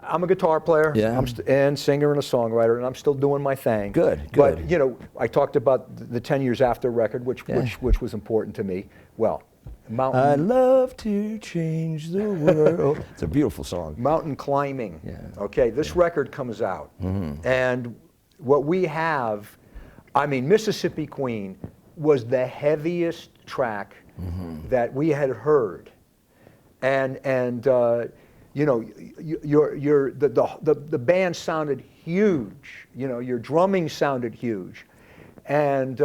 I'm a guitar player, and singer and a songwriter, and I'm still doing my thing. Good. But you know, I talked about the 10 Years After record, which was important to me. Well, Mountain. I love to change the world. It's a beautiful song. Mountain Climbing. Okay, this record comes out, and what we have, I mean, Mississippi Queen was the heaviest track that we had heard, and you know, the band sounded huge. You know, your drumming sounded huge, and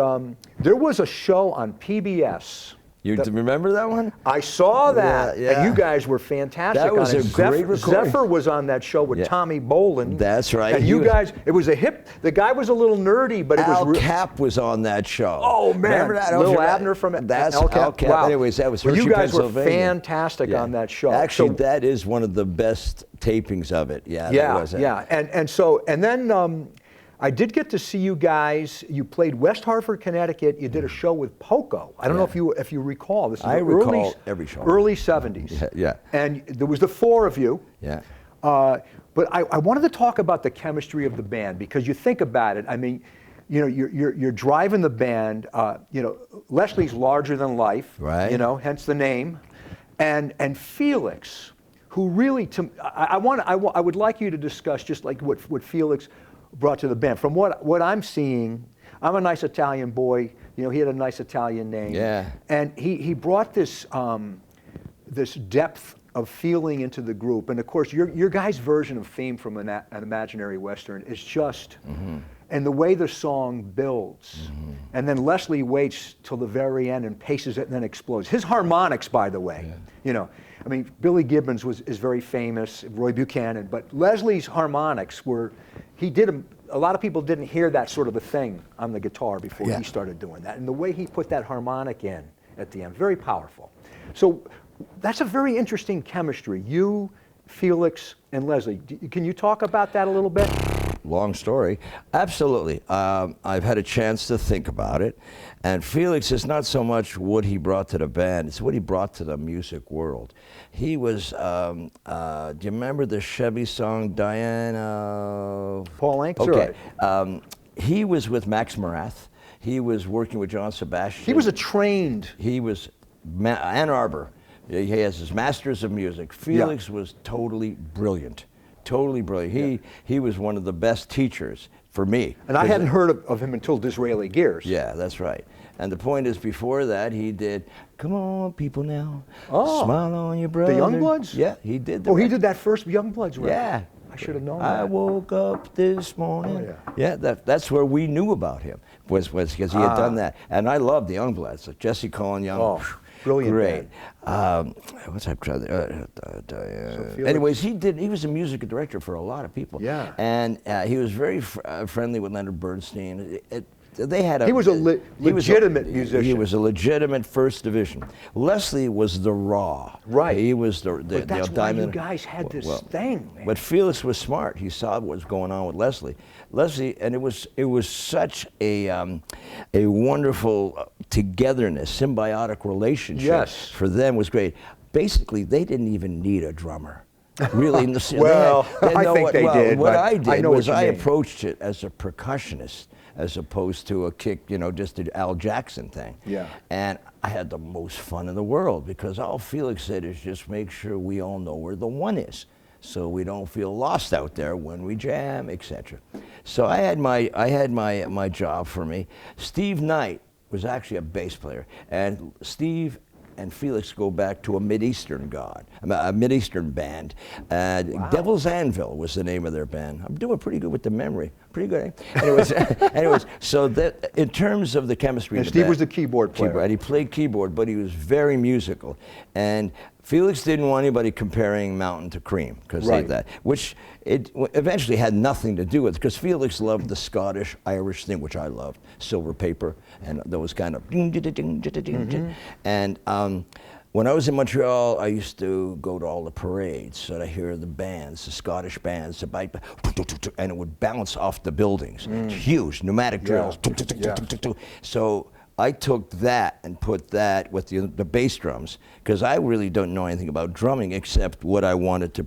there was a show on PBS. You remember that one? I saw that, and you guys were fantastic. That was on it. a great recording. Zephyr was on that show with Tommy Bolin. That's right. And you guys, it was a hip. The guy was a little nerdy, but Al Cap was on that show. Oh man, remember that? Little Abner from that's Al Cap. Wow. Anyways, that was Hershey, you guys were Pennsylvania. fantastic on that show. Actually, that is one of the best tapings of it. Yeah. And then. I did get to see you guys. You played West Hartford, Connecticut. You did a show with Poco. I don't know if you recall. This is recall every show. Early 70s. Yeah. And there was the four of you. Yeah. But I wanted to talk about the chemistry of the band, because you think about it. I mean, you know, you're driving the band. You know, Leslie's larger than life. Right. You know, hence the name, and Felix, who really I would like you to discuss just like what Felix brought to the band. From what I'm seeing, I'm a nice Italian boy. You know, he had a nice Italian name. Yeah. And he brought this this depth of feeling into the group. And of course, your guys' version of Theme from an Imaginary Western is just, and the way the song builds. And then Leslie waits till the very end and paces it and then explodes. His harmonics, by the way, you know, I mean, Billy Gibbons is very famous, Roy Buchanan, but Leslie's harmonics were, a lot of people didn't hear that sort of a thing on the guitar before he started doing that. And the way he put that harmonic in at the end, very powerful. So that's a very interesting chemistry. You, Felix, and Leslie. Can you talk about that a little bit? Long story. Absolutely. I've had a chance to think about it. And Felix is not so much what he brought to the band, it's what he brought to the music world. He was, do you remember the Chevy song, Diana? Paul Anka? Okay. He was with Max Morath. He was working with John Sebastian. He was trained. He was Ann Arbor. He has his Masters of Music. Felix was totally brilliant. Totally brilliant. He was one of the best teachers for me. And I hadn't heard of him until Disraeli Gears. Yeah, that's right. And the point is, before that, he did "Come On, People Now, Smile on Your Brother." The Youngbloods? Yeah, he did. He did that first Youngbloods record. Yeah. I should have known I that. woke up this morning. That's where we knew about him, was because he had done that. And I love the Youngbloods, like Jesse Cohen Young. Brilliant. Great. What's that? Anyways, he was a music director for a lot of people. Yeah. And he was very friendly with Leonard Bernstein. He was a legitimate musician. He was a legitimate first division. Leslie was the raw. Right. He was the but that's why you guys had this thing, man. But Felix was smart. He saw what was going on with Leslie. Leslie, and it was such a wonderful togetherness, symbiotic relationship. Yes. For them was great. Basically, they didn't even need a drummer. Really, I think they did. What I did was I mean. approached it as a percussionist, as opposed to a kick, you know, just an Al Jackson thing. Yeah. And I had the most fun in the world, because all Felix said is just make sure we all know where the one is, so we don't feel lost out there when we jam, etc. So I had my job for me. Steve Knight was actually a bass player, and Steve and Felix go back to a Mideastern band. Wow. Devil's Anvil was the name of their band. I'm doing pretty good with the memory. Pretty good, eh? Anyways, so that in terms of the chemistry, and Steve was the keyboard player. And he played keyboard, but he was very musical. And Felix didn't want anybody comparing Mountain to Cream, because which it eventually had nothing to do with, because Felix loved the Scottish Irish thing, which I loved, Silver Paper and those kind of and when I was in Montreal, I used to go to all the parades, so I hear the bands, the Scottish bands, and it would bounce off the buildings. Huge pneumatic drills. So I took that and put that with the bass drums, because I really don't know anything about drumming except what I wanted to,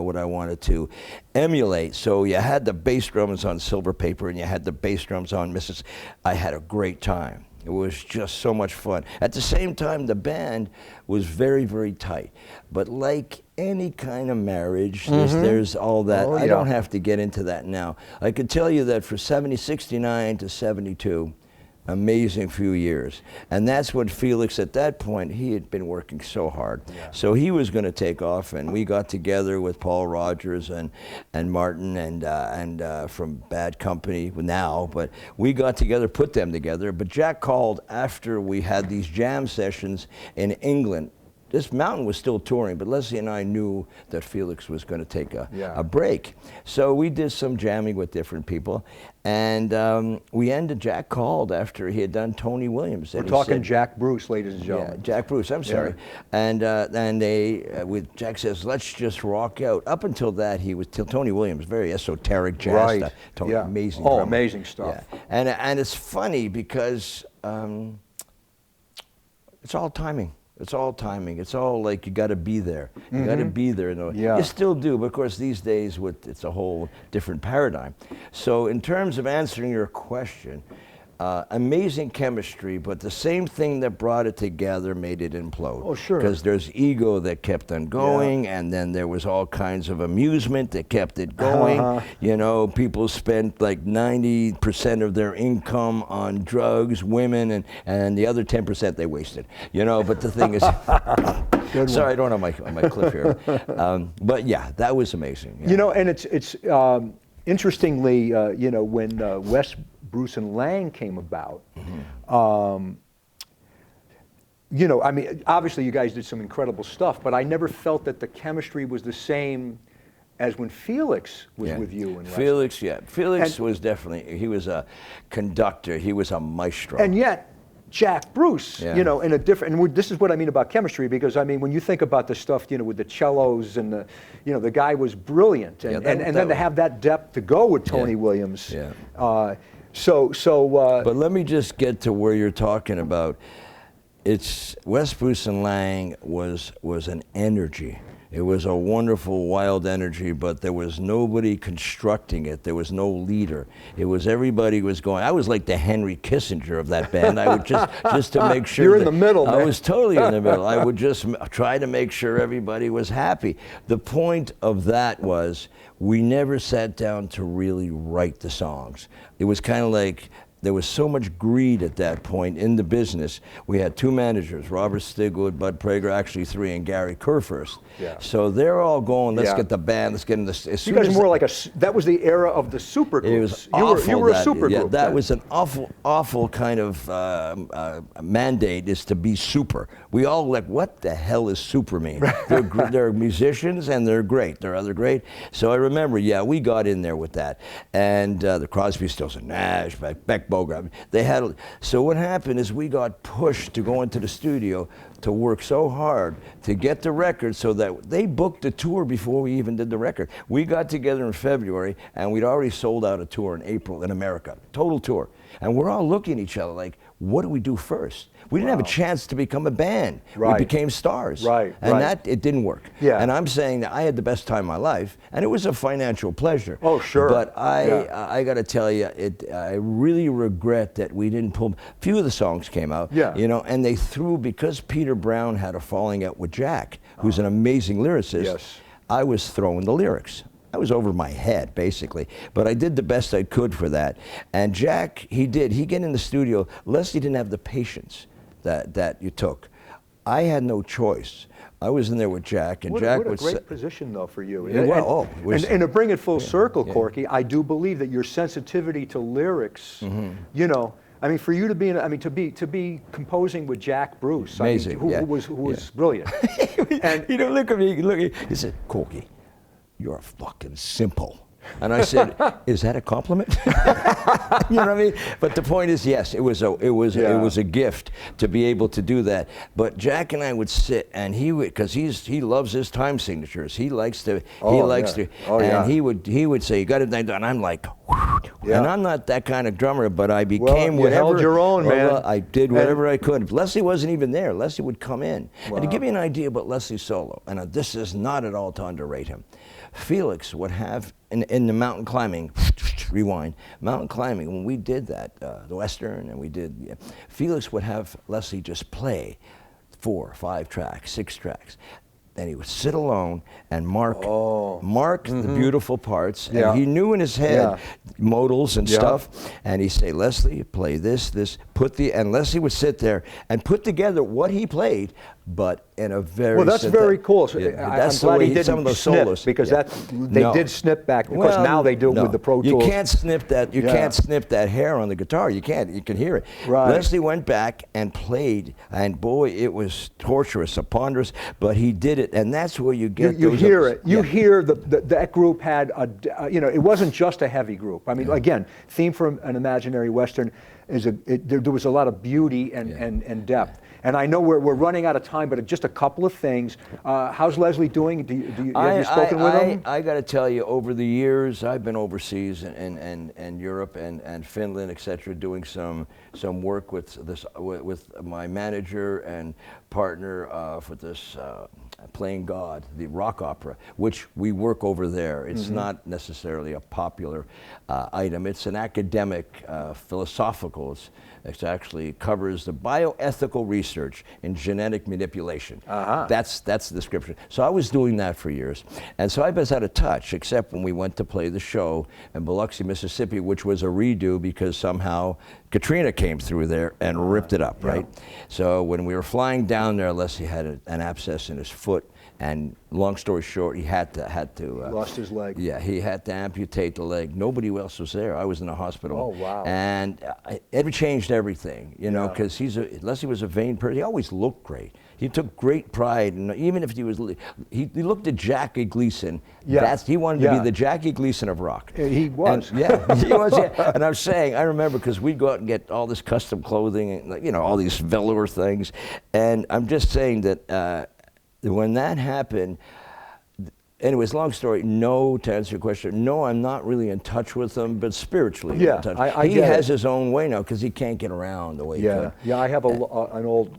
what I wanted to emulate. So you had the bass drums on Silver Paper, and you had the bass drums on Mrs. I had a great time. It was just so much fun. At the same time, the band was very, very tight. But like any kind of marriage, there's all that. I don't have to get into that now. I could tell you that for 69 to 72, amazing few years. And that's what Felix, at that point, he had been working so hard. Yeah. So he was going to take off, and we got together with Paul Rogers and Martin and from Bad Company now, but we got together, put them together. But Jack called after we had these jam sessions in England. This Mountain was still touring, but Leslie and I knew that Felix was going to take a break. So we did some jamming with different people, and Jack called after he had done Tony Williams. We're talking Jack Bruce, ladies and gentlemen. Yeah, Jack Bruce, I'm sorry. Yeah. And Jack says, let's just rock out. Up until that, he was Tony Williams, very esoteric jazz stuff. Tony, amazing drummer. Amazing stuff. Yeah. And it's funny because it's all timing. It's all timing. It's all like you got to be there. You got to be there. You still do, but of course these days it's a whole different paradigm. So in terms of answering your question, amazing chemistry, but the same thing that brought it together made it implode. Oh, sure. Because there's ego that kept on going, and then there was all kinds of amusement that kept it going. You know, people spent like 90% of their income on drugs, women, and the other 10% they wasted. You know, but the thing is, sorry, I don't have my clip here. But yeah, that was amazing. Yeah. You know, and it's interestingly, you know, when West.Bruce Laing came about, you know, I mean, obviously you guys did some incredible stuff, but I never felt that the chemistry was the same as when Felix was with you. And Felix, Felix was definitely, he was a conductor, he was a maestro. And yet, Jack Bruce, you know, in a different, and this is what I mean about chemistry, because I mean, when you think about the stuff, you know, with the cellos and the, you know, the guy was brilliant, and then to have that depth to go with Tony Williams. But let me just get to where you're talking about. It's West.Bruce Laing was an energy. It was a wonderful, wild energy, but there was nobody constructing it. There was no leader. It was everybody was going. I was like the Henry Kissinger of that band. I would just to make sure. You're in the middle, man. I was totally in the middle. I would just try to make sure everybody was happy. The point of that was we never sat down to really write the songs. It was kind of like, there was so much greed at that point in the business. We had two managers, Robert Stigwood, Bud Prager, actually three, and Gary Kurfürst. So they're all going, let's get the band, let's get in this. You guys were more like that was the era of the super groups. It was awful. You were a super group. That was an awful kind of mandate, is to be super. We all like, what the hell is super mean? They're musicians and they're great. They're great. So I remember, we got in there with that. And the Crosby, Stills and Nash, Beck Bogart, they had. So what happened is we got pushed to go into the studio to work so hard to get the record, so that they booked the tour before we even did the record. We got together in February, and we'd already sold out a tour in April in America, total tour. And we're all looking at each other like, what do we do first? We didn't have a chance to become a band. We became stars. And that, it didn't work. And I'm saying that I had the best time of my life, and it was a financial pleasure. Oh, sure. But I got to tell you, I really regret that we didn't pull. A few of the songs came out, you know, and they threw, because Peter Brown had a falling out with Jack, who's an amazing lyricist. I was throwing the lyrics. I was over my head, basically. But I did the best I could for that. And Jack, he get in the studio. Leslie didn't have the patience that you took. I had no choice. I was in there with Jack, and Jack would say... What a great position, though, for you. And to bring it full circle, Corky, I do believe that your sensitivity to lyrics, you know, I mean, for you to be, to be composing with Jack Bruce, amazing, who was brilliant. And you know, look at me, he said, Corky, you're fucking simple. And I said, is that a compliment? You know what I mean? But the point is, yes, it was a gift to be able to do that. But Jack and I would sit, and he would, because he loves his time signatures. He likes to, and he would say, you got it done. And I'm like, whew, Yeah. And I'm not that kind of drummer, but I became you whatever. held your own, man. I did whatever I could. Leslie wasn't even there. Leslie would come in. Wow. And to give you an idea about Leslie's solo, and this is not at all to underrate him, Felix would have, in the mountain climbing, rewind, mountain climbing, when we did that, the Western, and we did, Felix would have Leslie just play 4, 5 tracks, 6 tracks. And he would sit alone and mark the beautiful parts. Yeah. And he knew in his head modals and Yeah. stuff. And he'd say, Leslie, play this, and Leslie would sit there and put together what he played, but in a very Well, that's very cool. So that's I'm the glad way he didn't some of those snip, solos. because they did snip back. Of course, Well, now they do it no. with the Pro Tools. You can't snip that. You can't snip that hair on the guitar. You can't. You can hear it. Right. Leslie went back and played, and boy, it was torturous, ponderous. But he did it, and that's where you get. You those hear it. You yeah. hear that group had it wasn't just a heavy group. I mean, again, Theme for an Imaginary Western there was a lot of beauty and depth. And I know we're running out of time, but just a couple of things. How's Leslie doing? Have you spoken with him? I got to tell you, over the years, I've been overseas and Europe and Finland, etc., doing some work with my manager and partner for this Playing God, the rock opera, which we work over there. It's not necessarily a popular item. It's an academic, philosophical. It actually covers the bioethical research in genetic manipulation. That's the description. So I was doing that for years. And so I was out of touch, except when we went to play the show in Biloxi, Mississippi, which was a redo because somehow Katrina came through there and ripped it up, right? So when we were flying down there, Leslie had an abscess in his foot. And long story short, he had to lost his leg. Yeah, he had to amputate the leg. Nobody else was there. I was in the hospital. Oh, wow. And it changed everything, you know, because Leslie was a vain person. He always looked great. He took great pride, and even if he looked at Jackie Gleason. Yeah. He wanted to be the Jackie Gleason of rock. He was. And, he was. Yeah. And I remember because we'd go out and get all this custom clothing and all these velour things, and I'm just saying that. When that happened, anyways, long story, to answer your question, no, I'm not really in touch with him, but spiritually in touch. He has his own way now because he can't get around the way he could. Yeah, I have an old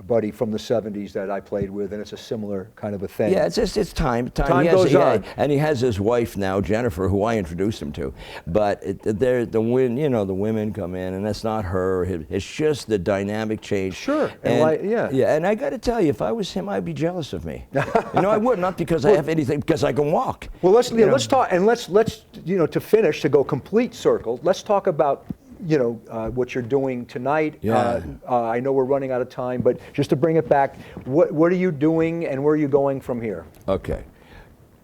buddy from the 70s that I played with, and it's a similar kind of a thing. Yeah, it's time. Time goes on. And he has his wife now, Jennifer, who I introduced him to. But the women come in, and that's not her. It's just the dynamic change. Sure. Yeah, and I got to tell you, if I was him, I'd be jealous of me. I would, not because I have anything, because I can walk. Well, let's talk, and let's to finish, to go complete circle, let's talk about what you're doing tonight. Yeah. I know we're running out of time, but just to bring it back, what are you doing and where are you going from here? Okay,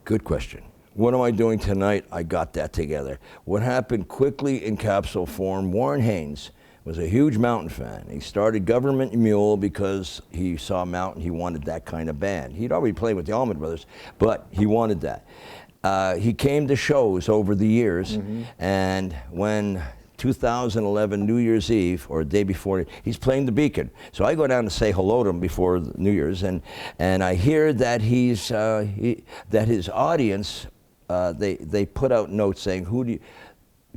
good question. What am I doing tonight? I got that together. What happened quickly in capsule form, Warren Haynes was a huge Mountain fan. He started Government Mule because he saw Mountain, he wanted that kind of band. He'd already played with the Allman Brothers, but he wanted that. He came to shows over the years, and when 2011 New Year's Eve, or the day before, he's playing the Beacon. So I go down to say hello to him before New Year's, and I hear that that his audience, they put out notes saying,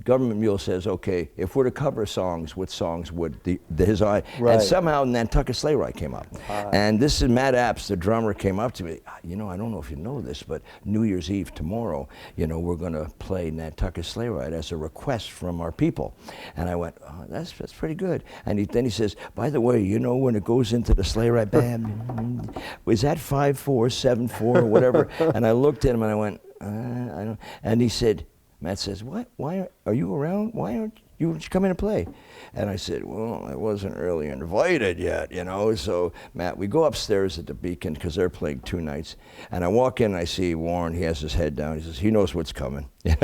Government Mule says, okay, if we're to cover songs, what songs would his audience? Right. And somehow Nantucket Sleigh Ride came up. And this is Matt Apps, the drummer, came up to me. I don't know if you know this, but New Year's Eve tomorrow, we're going to play Nantucket Sleigh Ride as a request from our people. And I went, oh, that's pretty good. And then he says, by the way, when it goes into the sleigh ride, bam, was that 5/4, 7/4, or whatever? And I looked at him and I went, I don't. And he said, Matt says, what? Why are you around? Why aren't you come in and play? And I said, well, I wasn't really invited yet, So, Matt, we go upstairs at the Beacon because they're playing 2 nights. And I walk in and I see Warren. He has his head down. He says, he knows what's coming. I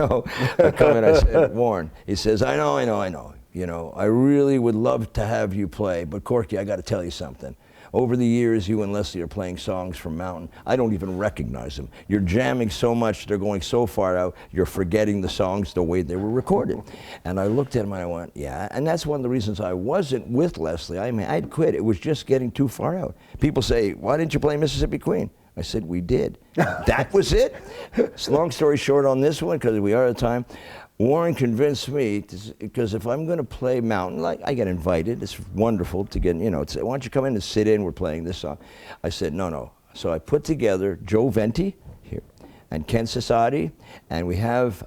come in, I said, Warren. He says, I know. I really would love to have you play. But, Corky, I got to tell you something. Over the years, you and Leslie are playing songs from Mountain. I don't even recognize them. You're jamming so much, they're going so far out, you're forgetting the songs the way they were recorded. And I looked at him and I went, yeah. And that's one of the reasons I wasn't with Leslie. I mean, I'd quit. It was just getting too far out. People say, why didn't you play Mississippi Queen? I said, we did. That was it. Long story short on this one, because we are out of time. Warren convinced me, because if I'm going to play Mountain, like I get invited, it's wonderful to get, you know, it's, why don't you come in and sit in, we're playing this song. I said, no. So I put together Joe Venti here, and Ken Sasadi, and we have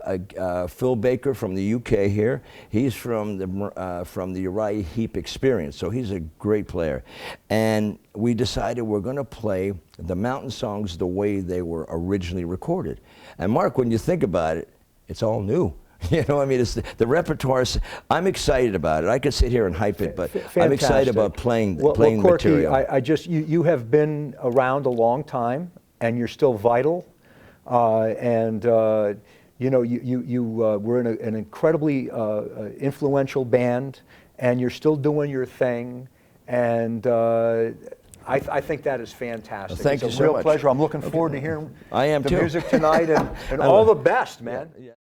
Phil Baker from the UK here. He's from the Uriah Heep Experience, so he's a great player. And we decided we're going to play the Mountain songs the way they were originally recorded. And Mark, when you think about it, it's all new. You know, I mean, it's the repertoire. I'm excited about it. I could sit here and hype it, but Fantastic. I'm excited about playing Corky, material. I just you have been around a long time, and you're still vital. You know, you were in an incredibly influential band, and you're still doing your thing. And I think that is fantastic. Thank you so much. It's a real pleasure. I'm looking forward to hearing I am the too. music tonight, and all the best, man. Yeah.